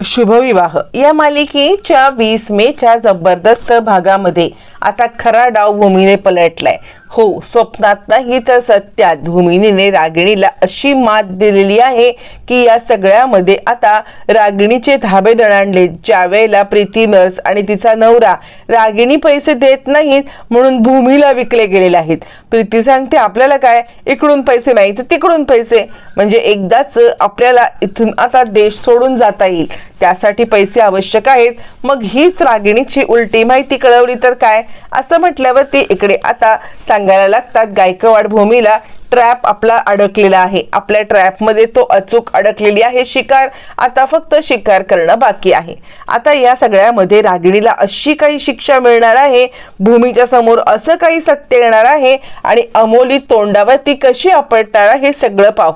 शुभविवाह या मालिकेच्या 20 मेच्या जबरदस्त भागामध्ये आता खरा डाव भूमीने पलटलाय। हो, स्वप्नात नाही तर सत्यात भूमिनीने रागिणीला अशी मात दिलेली आहे की या सगळ्यामध्ये आता रागिणीचे धाबे दणाणले। ज्या वेळेला प्रीती नर्स आणि तिचा नवरा रागिणी पैसे देत नाहीत म्हणून भूमीला विकले गेलेले आहेत। प्रीती सांगते आपल्याला काय, इकडून पैसे नाही तर तिकडून पैसे, म्हणजे एकदाच आपल्याला इथून आता देश सोडून जाता येईल, त्यासाठी पैसे आवश्यक आहेत। मग हीच रागिणीची उलटी माहिती कळवली तर काय, असं म्हटल्यावर ती इकडे आता सांगायला लागतात गायकवाड भूमीला ट्रॅप आपला अडकलेला आहे। आपल्या ट्रॅप मध्ये तो अचूक अडकलेली आहे शिकार, आता फक्त शिकार करणं बाकी आहे। आता या सगळ्यामध्ये रागिणीला अशी काही शिक्षा मिळणार आहे, भूमीच्या समोर असं काही सत्य येणार आहे आणि अमोली तोंडावरती कशी आपटणार हे सगळं पाहू।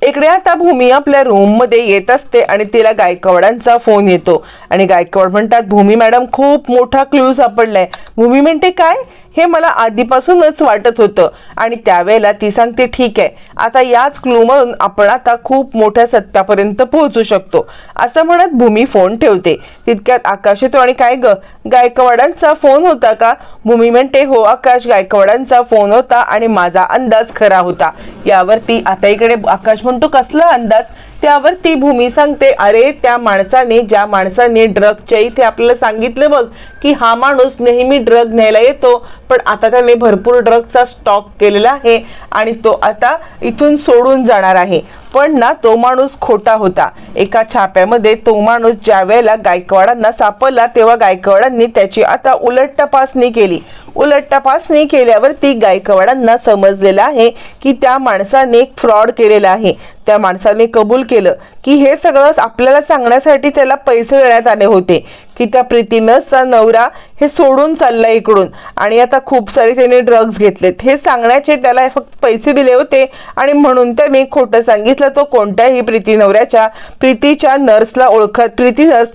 इकडे आता भूमी आपल्या रूम मध्ये येत असते आणि तिला गायकवाडांचा फोन येतो आणि गायकवाड म्हणतात भूमी मॅडम खूप मोठा क्लू सापडलाय। भूमी म्हणते काय, हे मला आधीपासूनच वाटत होतं आणि त्यावेळेला ती सांगते ठीक आहे, आता याच क्लू मधून आपण आता खूप मोठ्या सत्यापर्यंत पोहोचू शकतो, असं म्हणत भूमी फोन ठेवते। तितक्यात आकाश येतो आणि काय ग, गायकवाडांचा फोन होता का? भूमी म्हणते हो आकाश, गायकवाडांचा फोन होता आणि माझा अंदाज खरा होता। यावरती आता इकडे आकाश म्हणतो कसला अंदाज? त्यावरती भूमी सांगते अरे त्या माणसाने, ज्या माणसाने ड्रगच्या इथे आपल्याला सांगितलं बघ की हा माणूस नेहमी ड्रग न्यायला येतो, पण आता त्याने भरपूर ड्रगचा स्टॉक केलेला आहे आणि तो आता इथून सोडून जाणार आहे, पण ना तो माणूस खोटा होता। एका छाप्यामध्ये तो माणूस ज्या वेळेला गायकवाडांना सापडला तेव्हा गायकवाडांनी त्याची आता उलट तपासणी केली। उलट तपासणी केल्यावरती गायकवाडांना समजलेलं आहे की त्या माणसाने फ्रॉड केलेला आहे। त्या माणसाने कबूल केलं की हे सगळं आपल्याला सांगण्यासाठी त्याला पैसे देण्यात आले होते की त्या प्रीती नर्सचा नवरा हे सोडून चाललाय इकडून आणि आता खूप सारे त्याने ड्रग्ज घेतलेत, हे सांगण्याचे त्याला फक्त पैसे दिले होते आणि म्हणून त्याने खोटं सांगितलं। तो कोणत्याही प्रीती नर्सच्या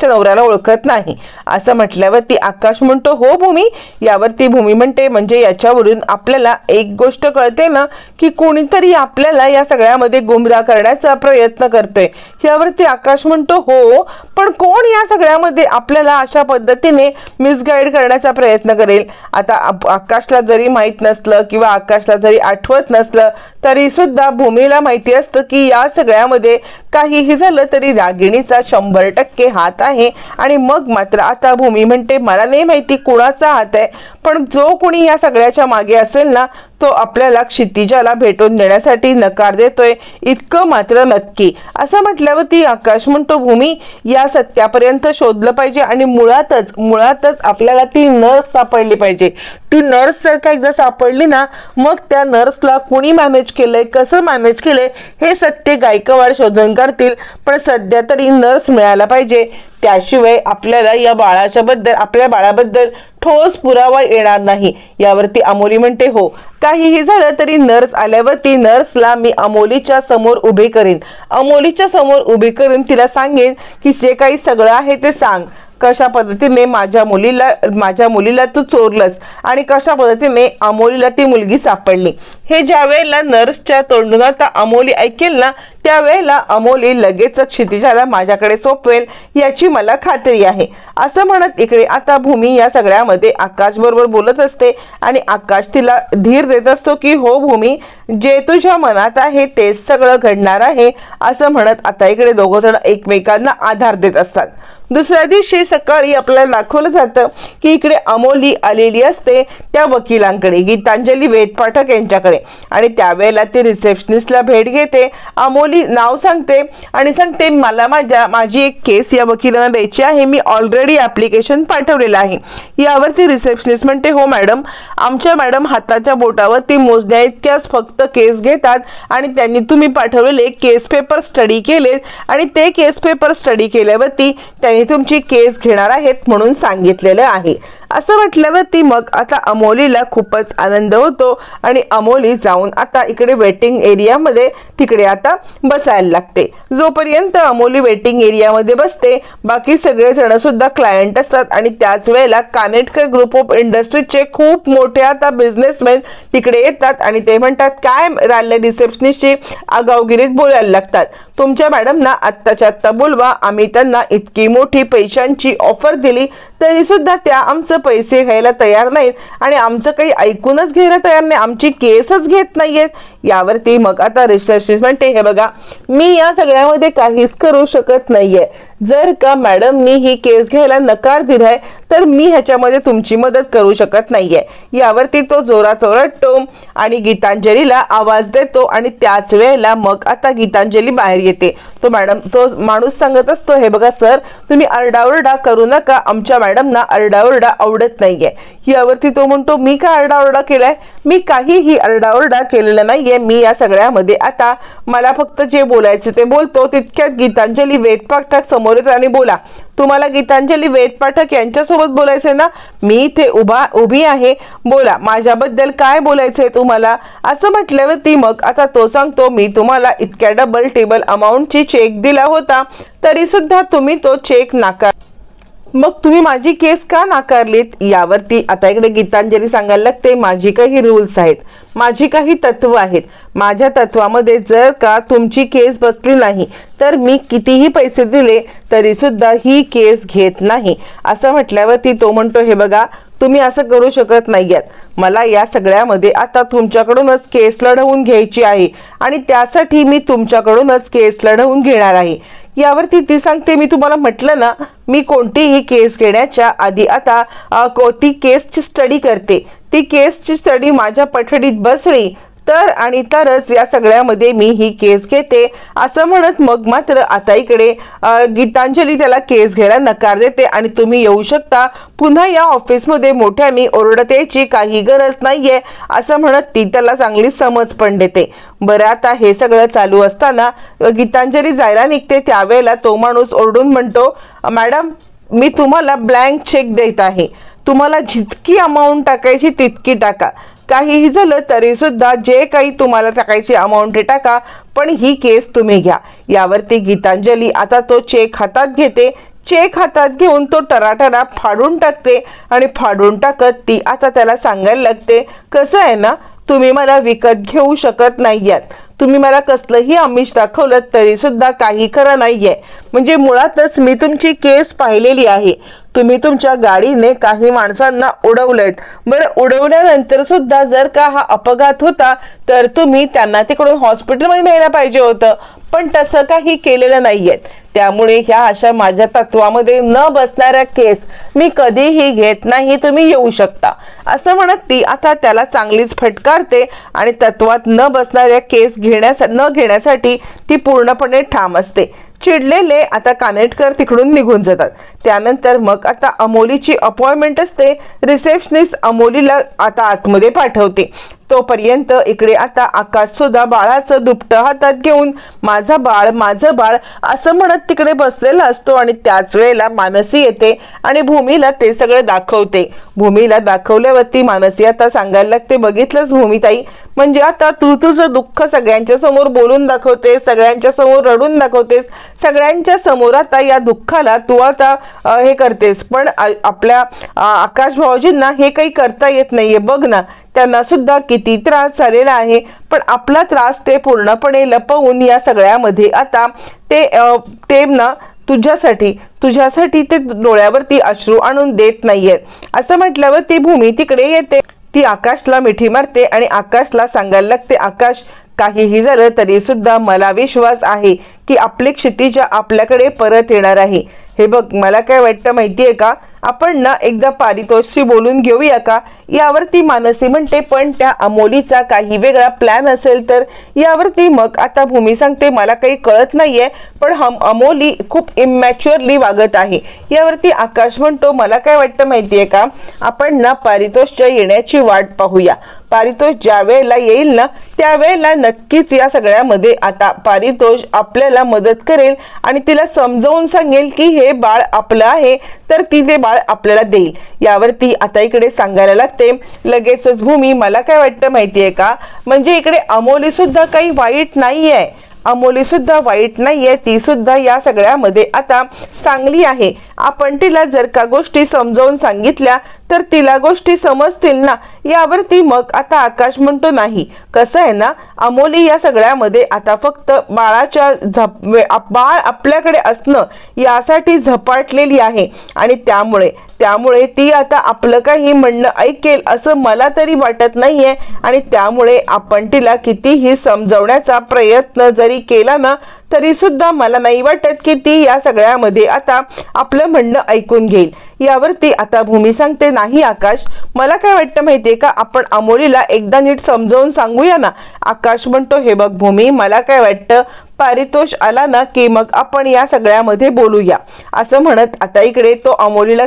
नवऱ्याला ओळखत नाही, असं म्हटल्यावरती आकाश म्हणतो हो भूमी। यावरती भूमी म्हणते म्हणजे याच्यावरून आपल्याला एक गोष्ट कळते ना की कोणीतरी आपल्याला या सगळ्यामध्ये गुमराह करण्याचा प्रयत्न करतोय। यावरती आकाश म्हणतो हो, पण कोण या सगळ्यामध्ये आपल्याला अशा पद्धतीने मिसगाईड करण्याचा प्रयत्न करेल? आता आकाशला जरी माहित नसलं किंवा आकाशला जरी आठवत नसलं तरी सुद्धा भूमीला माहिती असतं की या सगळ्यामध्ये काहीही झालं तरी रागिणीचा 100% हात आहे। आणि मग मात्र आता भूमी म्हणते मला नाही माहिती कुणाचा हात आहे, पण जो कोणी या सगळ्याच्या मागे असेल ना तो आपल्याला क्षितिजाला भेटून देण्यासाठी नकार देतोय, इतकं मात्र नक्की। असं म्हटल्यावरती आकाश म्हणतो भूमी या सत्यापर्यंत शोधलं पाहिजे आणि मुळातच आपल्याला ती नर्स सापडली पाहिजे। ती नर्स जर का एकदा सापडली ना मग त्या नर्सला कोणी मॅनेज केलंय, कसं मॅनेज केलंय हे सत्य गायकवाड शोधून काढतील, पण सध्या तरी नर्स मिळायला पाहिजे, त्याशिवाय आपल्याला आपल्या बाळाबद्दल ठोस पुरावा येणार नाही। यावरती अमोली म्हणते हो, काहीही झालं तरी नर्स आल्यावरती नर्सला मी अमोलीच्या समोर उभे करीन तिला सांगेन की जे काही सगळं आहे ते सांग, कशा पद्धतीने माझ्या मुलीला तू चोरलंस आणि कशा पद्धतीने अमोलीला ती मुलगी सापडली। हे ज्या वेळेला नर्सच्या तोंडून आता अमोली ऐकेल ना त्यावेळेला अमोली लगेच क्षितिजाला माझ्याकडे सोपवेल याची मला खात्री आहे, असं म्हणत इकडे आता भूमी या सगळ्यामध्ये आकाश बरोबर बोलत असते आणि आकाश तिला धीर देत असतो की हो भूमी, जे तुझ्या मनात आहे तेच सगळं घडणार आहे, असं म्हणत आता इकडे दोघं जण एकमेकांना आधार देत असतात। दुसऱ्या दिवशी सकाळी आपल्याला दाखवलं जातं की इकडे अमोली आलेली असते त्या वकिलांकडे, गीतांजली वेद पाठक यांच्याकडे, आणि त्यावेळेला ती रिसेप्शनिस्टला भेट घेते। अमोली नाव सांगते आणि सांगते मला माझी एक केस या वकिलांना द्यायची आहे, मी ऑलरेडी ॲप्लिकेशन पाठवलेलं आहे। यावरती रिसेप्शनिस्ट म्हणते हो मॅडम, आमच्या मॅडम हाताच्या बोटावरती मोजण्या इतक्याच फक्त केस घेतात आणि त्यांनी तुम्ही पाठवलेले केस पेपर स्टडी केले आणि ते केस पेपर स्टडी केल्यावरती त्यांनी तुमची केस घेणार आहेत म्हणून सांगितलेलं आहे, असं म्हटल्यावरती मग आता अमोलीला खूपच आनंद होतो आणि अमोली जाऊन आता इकडे वेटिंग एरियामध्ये तिकडे आता बसायला लागते। जोपर्यंत अमोली वेटिंग एरियामध्ये बसते बाकी सगळे जण सुद्धा क्लायंट असतात आणि त्याच वेळेला कानेटकर ग्रुप ऑफ इंडस्ट्रीजचे खूप मोठे आता बिझनेसमॅन तिकडे येतात आणि ते म्हणतात, काय राहिले रिसेप्शनिस्टची आगाऊगिरीत बोलायला लागतात, तुमच्या मॅडमना आत्ताच्या आत्ता बोलवा, आम्ही त्यांना इतकी मोठी पैशांची ऑफर दिली तरी सुद्धा त्या आमचं पैसे घ्यायला तयार नाहीत आणि आमचं काही ऐकूनच घ्यायला तयार नाही, आमची केसच घेत नाहीयेत। यावरती मग आता रिसर्चिस्ट म्हणते, हे बघा मी या सगळ्यामध्ये काहीच करू शकत नाहीये, जर का मॅडमनी ही केस घ्यायला नकार दिलाय तर मी ह्याच्यामध्ये तुमची मदत करू शकत नाहीये। यावरती तो जोरात ओरडतो आणि गीतांजलीला आवाज देतो आणि त्याच वेळेला मग आता गीतांजली बाहेर येते। तो माणूस सांगत असतो, हे बघा सर तुम्ही आरडाओरडा करू नका, आमच्या मॅडमना आरडाओरडा आवडत नाहीये। यावरती तो म्हणतो, मी काय आरडाओरडा केलाय, मी काहीही आरडाओरडा केलेला नाहीये, मी या सगळ्यामध्ये आता मला फक्त जे बोलायचे ते बोलतो। तितक्यात गीतांजली वेदपाठक समोर येतात आणि बोला, तुम्हाला गीतांजली वेदपाठक यांच्यासोबत बोलायचंय ना, मी इथे उभी आहे, बोला माझ्याबद्दल काय बोलायचंय तुम्हाला। असं म्हटल्यावरती मग आता तो सांगतो, मी तुम्हाला इतक्या डबल टेबल अमाऊंटची चेक दिला होता तरी सुद्धा तुम्ही तो चेक नाकार, मग तुम्ही माझी केस का नाकारलीत। यावरती आता इकडे गीतांजली सांगायला लागते, माझी काही रूल्स आहेत, माझी काही तत्व आहेत, माझ्या तत्वामध्ये जर का तुमची केस बसली नाही तर मी कितीही पैसे दिले तरी सुद्धा ही केस घेत नाही। असं म्हटल्यावरती तो म्हणतो, हे बघा तुम्ही असं करू शकत नाहीयेत, मला या सगळ्यामध्ये आता तुमच्याकडूनच केस लढवून घ्यायची आहे आणि त्यासाठी मी तुमच्याकडूनच केस लढवून घेणार आहे। यावरती ती सांगते, मी तुम्हाला म्हटलं ना मी कोणतीही केस घेण्याच्या आधी आता ती केसची स्टडी करते, ती केसची स्टडी माझ्या पठडीत बसली तर आणि तरच या सगळ्यामध्ये मी ही केस घेते। असं म्हणत मग मात्र आता इकडे गीतांजली त्याला केस घ्यायला नकार देते आणि तुम्ही येऊ शकता, पुन्हा या ऑफिसमध्ये मोठ्याने ओरडत यायची काही गरज नाहीये असं म्हणत ती त्याला चांगली समज पण देते। बरं आता हे सगळं चालू असताना गीतांजली जायला निघते, त्यावेळेला तो माणूस ओरडून म्हणतो, मॅडम मी तुम्हाला ब्लँक चेक देत आहे, तुम्हाला जितकी अमाऊंट टाकायची तितकी टाका, काहीही झालं तरी सुद्धा जे काही तुम्हाला टाकायची अमाऊंट टाका, पण ही केस तुम्ही घ्या। यावरती गीतांजली आता तो चेक हातात घेते, चेक हातात घेऊन तो टराटरा फाडून टाकते आणि फाडून टाकत ती आता त्याला सांगायला लागते, कसं आहे ना तुम्ही मला विकत घेऊ शकत नाहीयेत, तुम्ही मला कसलंही आमिष दाखवलं तरी सुद्धा काही खरं नाहीये, म्हणजे मुळातच मी तुमची केस पाहिलेली आहे, तुम्ही तुमच्या गाडीने काही माणसांना उडवलेत, बरं उडवल्यानंतर सुद्धा जर का हा अपघात होता तर तुम्ही त्यांना तिकडून हॉस्पिटलमध्ये न्यायला पाहिजे होतं, पण तसं काही केलेलं नाहीये, त्यामुळे ह्या अशा माझ्या तत्वामध्ये न बसणाऱ्या केस मी कधीही घेत नाही, तुम्ही येऊ शकता। असं म्हणत ती आता त्याला चांगलीच फटकारते आणि तत्वात न बसणाऱ्या केस न घेण्यासाठी ती पूर्णपणे ठाम असते। चिडलेले आता कानेटकर तिकडून निघून जातात। त्यानंतर मग आता अमोलीची अपॉइंटमेंट असते, रिसेप्शनिस्ट अमोलीला आता आतमध्ये पाठवते। तोपर्यंत इकडे आता आकाश सुद्धा बाळाचं दुपटं हातात घेऊन माझं बाळ असं म्हणत तिकडे बसलेला असतो आणि त्याच वेळेला मानसी येते आणि भूमीला ते सगळं दाखवते। भूमीला दाखवल्यावरती मानसी आता सांगायला लागते, बघितलंच भूमीताई, म्हणजे आता तू तुझं दुःख सगळ्यांच्या समोर बोलून दाखवतेस, सगळ्यांच्या समोर रडून दाखवतेस, सगळ्यांच्या समोर आता या दुःखाला तू आता हे करतेस, पण आपल्या आकाश भाऊजींना हे काही करता येत नाहीये, बघ ना त्यांना सुद्धा किती त्रास झालेला आहे, पण आपला त्रास ते पूर्णपणे लपवून या सगळ्यामध्ये आता ते ना तुझ्यासाठी ते डोळ्यावरती अश्रू आणून देत नाहीयेत। असं म्हटल्यावर ती भूमी तिकडे येते, ती आकाशला मिठी मारते आणि आकाशला सांगायला लागते, आकाश काहीही झालं तरी सुद्धा मला विश्वास आहे की आपली क्षितिजा आपल्याकडे परत येणार आहे। हे बघ मला काय वाटतं माहितीये का, आपण ना एकदा पारितोषशी बोलून घेऊया का। यावरती मानसी म्हणते, पण त्या अमोलीचा काही वेगळा प्लॅन असेल तर। यावरती मग आता भूमी सांगते, मला काही कळत नाहीये, पण अमोली खूप इमॅच्युअरली वागत आहे। यावरती आकाश म्हणतो, मला काय वाटतं माहितीये का, आपण ना पारितोषच्या येण्याची वाट पाहूया, पारितोष ज्या वेळेला येईल ना त्यावेळेला नक्कीच या सगळ्यामध्ये आता पारितोष आपल्याला मदत करेल आणि तिला समजावून सांगेल की हे बाळ आपलं आहे, तर ती ते बाळ आपल्याला देईल। यावरती आता इकडे सांगायला लागते लगेचच भूमी, मला काय वाटतं माहितीये का, म्हणजे इकडे अमोली सुद्धा काही वाईट नाहीये, अमोली सुद्धा वाईट नाहीये, ती सुद्धा या सगळ्यामध्ये आता चांगली आहे। आपण तिला जर का गोष्टी समजावून सांगितल्या तर तिला गोष्टी समजतील ना। यावरती मग आता आकाश म्हणतो नाही, कसं आहे ना, अमोली या सगळ्यामध्ये आता फक्त बाळाच्या बाळ आपल्याकडे असणं यासाठी झपाटलेली आहे आणि त्यामुळे ती आता आपलं काही म्हणणं ऐकेल असं मला तरी वाटत नाहीये। आणि त्यामुळे आपण तिला कितीही समजवण्याचा प्रयत्न जरी केला ना तरी सुद्धा मला नाही वाटत की ती या सगळ्यामध्ये आता आपलं म्हणणं ऐकून घेईल। यावरती आता भूमी सांगते, नाही आकाश, मला काय वाटतं माहितीये का, आपण अमोलीला एकदा नीट समजावून सांगूया ना। आकाश म्हणतो, हे बघ भूमी, मला काय वाटतं पारितोष आला ना की मग आपण या सगळ्यामध्ये बोलूया, असं म्हणत आता इकडे तो अमोलीला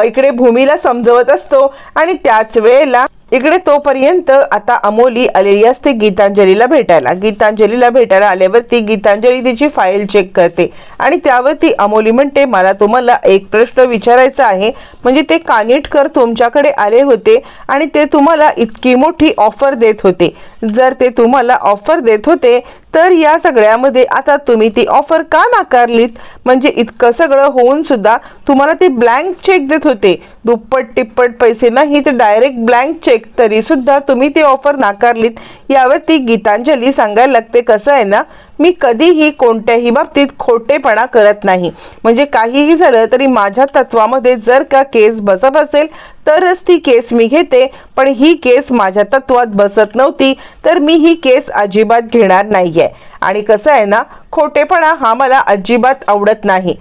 इकडे भूमीला समजवत असतो। आणि त्याच वेळेला इकडे तोपर्यंत आता अमोली आलेली असते गीतांजलीला भेटायला आल्यावरती गीतांजली तिची फाईल चेक करते आणि त्यावरती अमोली म्हणते, मला तुम्हाला एक प्रश्न विचारायचा आहे, म्हणजे ते कानिटकर तुमच्याकडे आले होते आणि ते तुम्हाला इतकी मोठी ऑफर देत होते, जर ते तुम्हाला ऑफर देत होते तर या सगळ्यामध्ये आता तुम्ही ती ऑफर का नाकारलीत, म्हणजे इतकं सगळं होऊन सुद्धा तुम्हाला ते ब्लँक चेक देत होते, दुप्पट तिप्पट पैसे नाही तर डायरेक्ट ब्लँक चेक, तरी सुद्धा तुम्ही ती ऑफर नाकारलीत। यावरती गीतांजली सांगायला लागते, कसं आहे ना, मी कधीही कोणत्याही बाबतीत खोटेपणा करत नाही, म्हणजे काहीही झालं तरी माझ्या तत्वामध्ये जर का केस बसत असेल तरच ती केस मी घेते, पण ही केस माझ्या तत्वात बसत नव्हती तर मी ही केस अजिबात घेणार नाहीये। आणि कसं आहे ना, खोटेपणा हा मला अजिबात आवडत नाही।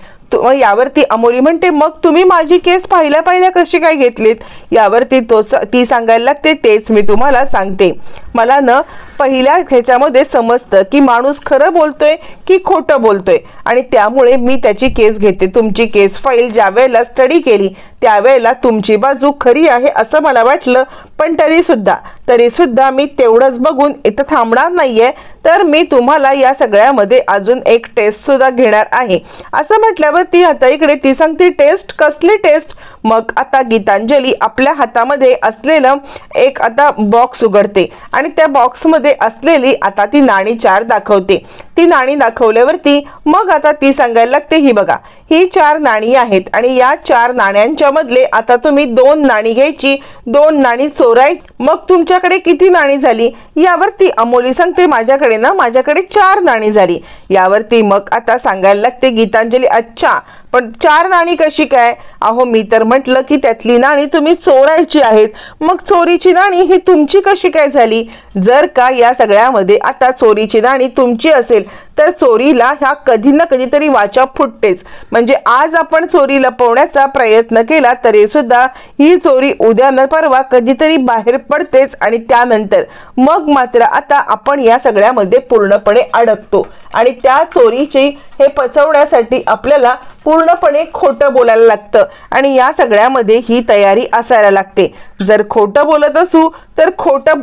यावरती अमोली म्हणते, मग तुम्ही माझी केस पाहिल्या कशी काय घेतलीत? यावरती ती सांगायला लागते, तेच मी तुम्हाला सांगते, मला न पहिल्या ह्याच्यामध्ये समजतं की माणूस खरं बोलतोय की खोटं बोलतोय आणि त्यामुळे मी त्याची केस घेते। तुमची केस फाईल ज्या वेळेला स्टडी केली त्यावेळेला तुमची बाजू खरी आहे असं मला वाटलं, पण तरी सुद्धा मी तेवढंच बघून इथं थांबणार नाहीये, तर मी तुम्हाला या सगळ्यामध्ये अजून एक टेस्ट सुद्धा घेणार आहे, असं म्हटल्यावर ती आता इकडे ती सांगते, टेस्ट? कसली टेस्ट? मग आता गीतांजली आपल्या हातामध्ये असलेलं एक आता बॉक्स उघडते आणि त्या बॉक्समध्ये असलेली आता ती नाणी 4 दाखवते। ती नाणी दाखवल्यावरती मग आता ती सांगायला लागते, ही बघा, ही 4 नाणी आहेत आणि या 4 नाण्यांच्या मधले आता तुम्ही 2 नाणी घ्यायची, 2 नाणी चोरायची, मग तुमच्याकडे किती नाणी झाली? यावरती अमोली सांगते, माझ्याकडे 4 नाणी झाली। यावरती मग आता सांगायला लागते गीतांजली, अच्छा, पण 4 नाणी कशी काय? अहो मी तर म्हटलं की त्यातली नाणी तुम्ही चोरायची आहेत, मग चोरीची नाणी ही तुमची कशी काय झाली? जर का या सगळ्यामध्ये आता चोरीची नाणी तुमची असेल तर चोरीला ह्या कधी ना कधीतरी वाचा फुटतेच, म्हणजे आज आपण चोरी लपवण्याचा प्रयत्न केला तरी सुद्धा ही चोरी उद्या न परवा कधीतरी बाहेर पडतेच आणि त्यानंतर मग मात्र आता आपण या सगळ्यामध्ये पूर्णपणे अडकतो आणि त्या चोरीची हे पचवण्यासाठी आपल्याला पूर्णपणे खोटं बोलायला लागतं आणि या सगळ्यामध्ये ही तयारी असायला लागते। जर खोटं बोलत असू तर खोटं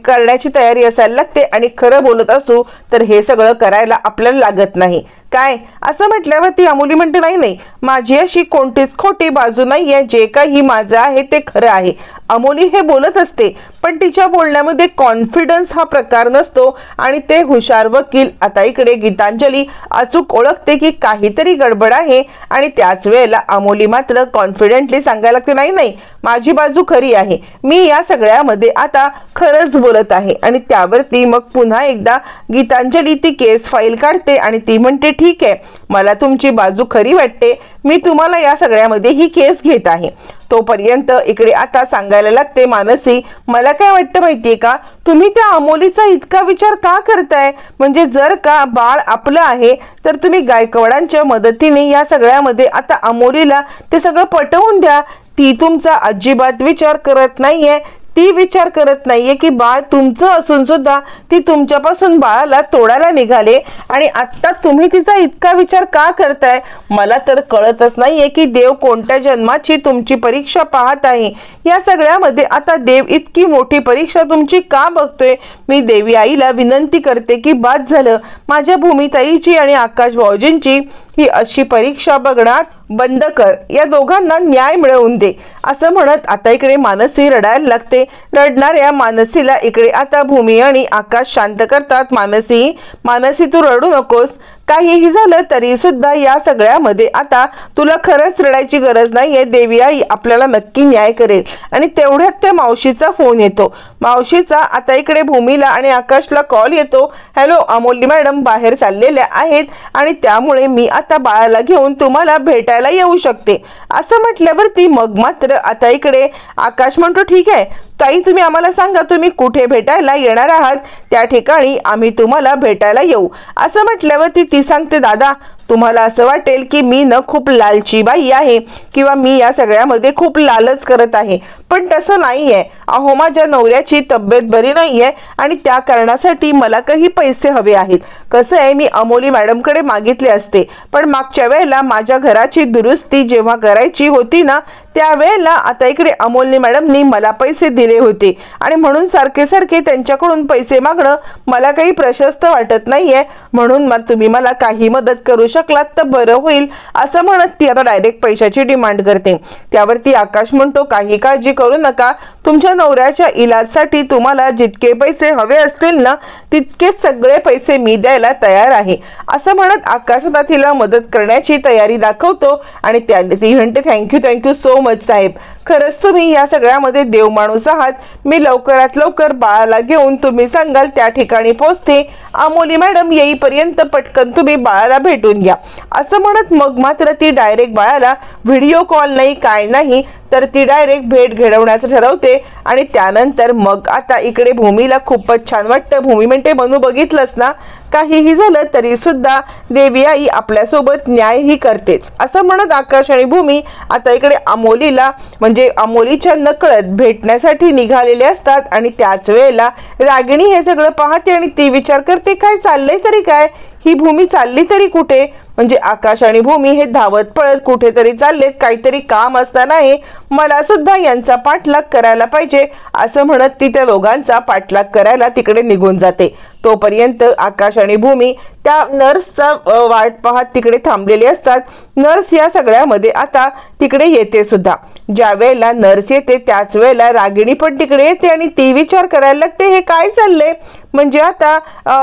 करण्याची तयारी असायला लागते आणि खरं बोलत असू तर हे सगळं करायला आपल्याला लागत नाही। काय असं म्हटल्यावर ती अमोली म्हणते, नाही, माझी अशी कोणतीच खोटी बाजू नाहीये, जे काही माझं आहे ते खरं आहे। अमोली हे बोलत असते पण तिच्या बोलण्यामध्ये कॉन्फिडन्स हा प्रकार नसतो आणि ते हुशार वकील आता इकडे गीतांजली अचूक ओळखते की काहीतरी गडबड आहे आणि त्याच वेळेला अमोली मात्र कॉन्फिडेंटली सांगायला लागते, नाही, माझी बाजू खरी आहे, मी या सगळ्यामध्ये आता खरंच बोलत आहे। आणि त्यावरती मग पुन्हा एकदा गीतांजली ती केस फाईल काढते आणि ती म्हणते, ठीक आहे, मला तुमची बाजू खरी वाटते, मी तुम्हाला या सगळ्यामध्ये ही केस घेत आहे। तोपर्यंत इकडे आता सांगायला लागते मानसी, मला काय वाटतं माहितीये का, तुम्ही त्या अमोलीचा इतका विचार का करताय? म्हणजे जर का बाळ आपलं आहे तर तुम्ही गायकवाडांच्या मदतीने या सगळ्यामध्ये आता अमोलीला ते सगळं पटवून द्या। ती तुमचा अजिबात विचार करत नाहीये, ती विचार करत नाहीये की बाळ तुमचं असून सुद्धा ती तुमच्यापासून बाळाला तोडायला निघाले आणि आता तुम्ही तिचा इतका विचार का करताय? मला तर कळतच नाहीये की देव कोणत्या जन्माची तुमची परीक्षा पाहत आहे। या सगळ्यामध्ये आता देव इतकी मोठी परीक्षा तुमची का बघतोय? मी देवी आईला विनंती करते की बाद झालं, माझ्या भूमिताईची आणि आकाश भाऊजींची ही अशी परीक्षा बघणार बंद कर, या दोघांना न्याय मिळवून दे असं म्हणत आता इकडे मानसी रडायला लागते। रडणाऱ्या मानसीला इकडे आता भूमी आणि आकाश शांत करतात। मानसी मानसी तू रडू नकोस, काहीही झालं तरी सुद्धा या सगळ्यामध्ये आता तुला खरंच रडायची गरज नाहीये, देवी आई आपल्याला नक्की न्याय करेल। आणि तेवढ्यात त्या मावशीचा फोन येतो। मावशीचा आता इकडे भूमीला आणि आकाशला कॉल येतो। हॅलो अमोली मॅडम बाहेर चाललेल्या आहेत आणि त्यामुळे मी आता बाळाला घेऊन तुम्हाला भेटायला येऊ शकते असं म्हटल्यावरती मग मात्र आता इकडे आकाश म्हणतो ठीक आहे ताई, तुम्ही आम्हाला सांगा तुम्ही कुठे भेटायला येणार आहात, त्या ठिकाणी आम्ही तुम्हाला भेटायला येऊ असं म्हटल्यावरती ती सांगते दादा तुम्हाला असं वाटेल की मी न खूप लालची बाई आहे किंवा मी या सगळ्यामध्ये खूप लालच करत आहे, पण तसं नाहीये। अहो माझ्या नवऱ्याची तब्येत बरी नाहीये आणि त्या कारणासाठी मला काही पैसे हवे आहेत। कसं आहे मी अमोली मॅडमकडे मागितले असते, पण मागच्या वेळेला माझ्या घराची दुरुस्ती जेव्हा करायची होती ना त्यावेळेला आता इकडे अमोली मॅडमनी मला पैसे दिले होते आणि म्हणून सारखे सारखे त्यांच्याकडून पैसे मागणं मला काही प्रशस्त वाटत नाहीये, म्हणून मग तुम्ही मला काही मदत करू शकलात तर बरं होईल असं म्हणत ती आता डायरेक्ट पैशाची डिमांड करते। त्यावरती आकाश म्हणतो काही काळजी करू नका, तुमच्या नवऱ्याच्या इलाजसाठी तुम्हाला जितके पैसे हवे असतील ना तितके सगळे पैसे मी द्यायला तयार आहे असं म्हणत आकाश आता तिला मदत करण्याची तयारी दाखवतो आणि ती म्हणते थँक्यू सो मच साहेब, खरंच तुम्ही या सगळ्यामध्ये देव माणूस आहात। मी लवकरात लवकर बाळाला घेऊन तुम्ही सांगाल त्या ठिकाणी पोहोचते, अमोली मॅडम येईपर्यंत पटकन तुम्ही बाळाला भेटून घ्या असं म्हणत मग मात्र ती डायरेक्ट बाळाला व्हिडिओ कॉल नाही काय नाही तर ती डायरेक्ट भेट घडवण्याचं ठरवते। आणि त्यानंतर मग आता इकडे भूमीला खूपच छान वाटतं। भूमी म्हणते मनू बघितलंस ना काहीही झालं तरी सुद्धा देवी आई आपल्यासोबत न्यायही करतेच असं म्हणत आकाश आणि भूमी आता इकडे अमोलीला म्हणजे अमोलीच्या नकळत भेटण्यासाठी निघालेले असतात। आणि त्याच वेळेला रागिणी हे सगळं पाहते आणि ती विचार करते काय चाललंय तरी काय, ही भूमी चालली तरी कुठे, म्हणजे आकाश आणि भूमी हे धावत पळत कुठेतरी चाललेत, काहीतरी काम असताना हे मला सुद्धा यांचा पाठलाग करायला पाहिजे असं म्हणत ती त्या दोघांचा पाठलाग करायला तिकडे निघून जाते। तोपर्यंत आकाश आणि भूमी त्या नर्सचा वाट पाहत तिकडे थांबलेले असतात। नर्स या सगळ्यामध्ये आता तिकडे येते सुद्धा। ज्या वेळेला नर्स येते त्याच वेळेला रागिणी पण तिकडे येते आणि ती विचार करायला लागते हे काय चाललंय, म्हणजे आता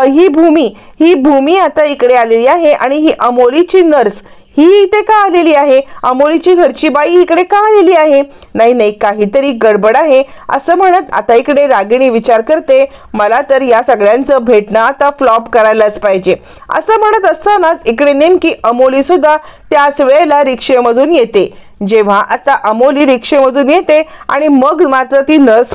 ही भूमी आता इकडे आलेली आहे आणि ही अमोलीची नर्स ही इथे का आलेली आहे, अमोलीची घरची बाई इकडे का आलेली आहे, नाही काहीतरी गडबड आहे असं म्हणत आता इकडे रागिणी विचार करते मला तर या सगळ्यांचं भेटणं आता फ्लॉप करायलाच पाहिजे असं म्हणत असतानाच इकडे नेमकी अमोली सुद्धा त्याच वेळेला रिक्षेमधून येते। जेव्हा आता अमोली रिक्षेमधून येते आणि मग मात्र ती नर्स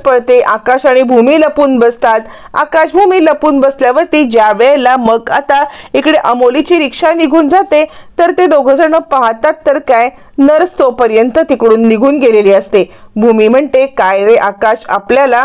पळते, आकाश आणि भूमी लपून बसतात। आकाश भूमी लपून बसल्यावरती ज्या वेळेला मग आता इकडे अमोलीची रिक्षा निघून जाते तर ते दोघ जण पाहतात तर काय नर्स तोपर्यंत तिकडून निघून गेलेली असते। भूमी म्हणते काय रे आकाश आपल्याला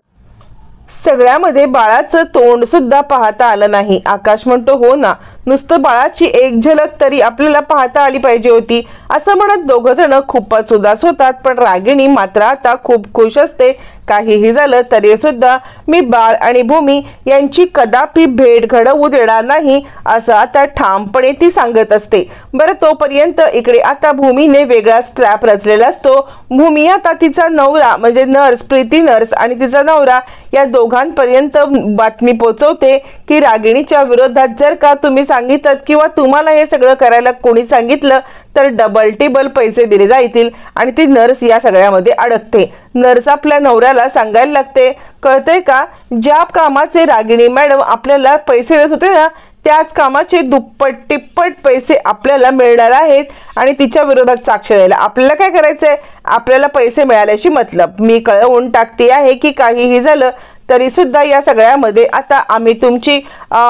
सगळ्यामध्ये बाळाचं तोंड सुद्धा पाहता आलं नाही। आकाश म्हणतो हो ना, नुसतं बाळाची एक झलक तरी आपल्याला पाहता आली पाहिजे होती असं म्हणत दोघ जण खूपच उदास होतात। पण रागिणी मात्र आता खूप खुश असते, काहीही झालं तरी सुद्धा मी बाळ आणि भूमी यांची कदापि भेट घडवू देणार नाही असं आता ठामपणे ती सांगत असते। बरं तोपर्यंत इकडे आता भूमीने वेगळाच ट्रॅप रचलेला असतो। भूमी आता तिचा नवरा म्हणजे नर्स प्रीती नर्स आणि तिचा नवरा या दोघांपर्यंत बातमी पोहोचवते की रागिणीच्या विरोधात जर का तुम्ही सांगितलं किंवा तुम्हाला हे सगळं करायला कोणी सांगितलं तर डबल टिबल पैसे दिले जातील। आणि ती नर्स या सगळ्यामध्ये अडकते। नर्स आपल्या नवऱ्याला सांगायला लागते कळतंय का, ज्या कामाचे रागिणी मॅडम आपल्याला पैसे देत होते ना त्याच कामाचे दुप्पट तिप्पट पैसे आपल्याला मिळणार आहेत आणि तिच्या विरोधात साक्ष द्यायला आपल्याला काय करायचंय, आपल्याला पैसे मिळाल्याशी मतलब। मी कळवून टाकते आहे की काहीही झालं तरी सुद्धा या सगळ्यामध्ये आता आम्ही तुमची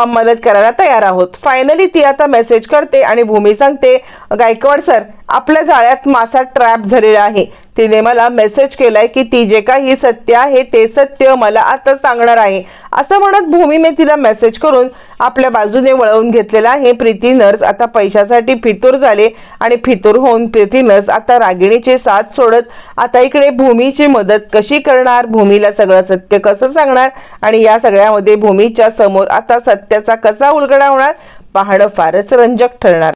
मदत करायला तयार आहोत। फायनली ती आता मेसेज करते आणि भूमी सांगते गायकवाड सर आपल्या जाळ्यात मासा ट्रॅप झालेला आहे, तिने मला मेसेज केलाय की ती जे काही सत्य आहे ते सत्य मला आता सांगणार आहे असं म्हणत भूमीने तिला मेसेज करून आपल्या बाजूने वळवून घेतलेला आहे। प्रीती नर्स आता पैशासाठी फितूर झाले आणि फितूर होऊन प्रीती नर्स आता रागिणीचे साथ सोडत आता इकडे भूमीची मदत कशी करणार, भूमीला सगळं सत्य कसं सांगणार आणि या सगळ्यामध्ये भूमीच्या समोर आता सत्याचा कसा उलगडा होणार पाहणं फारच रंजक ठरणार.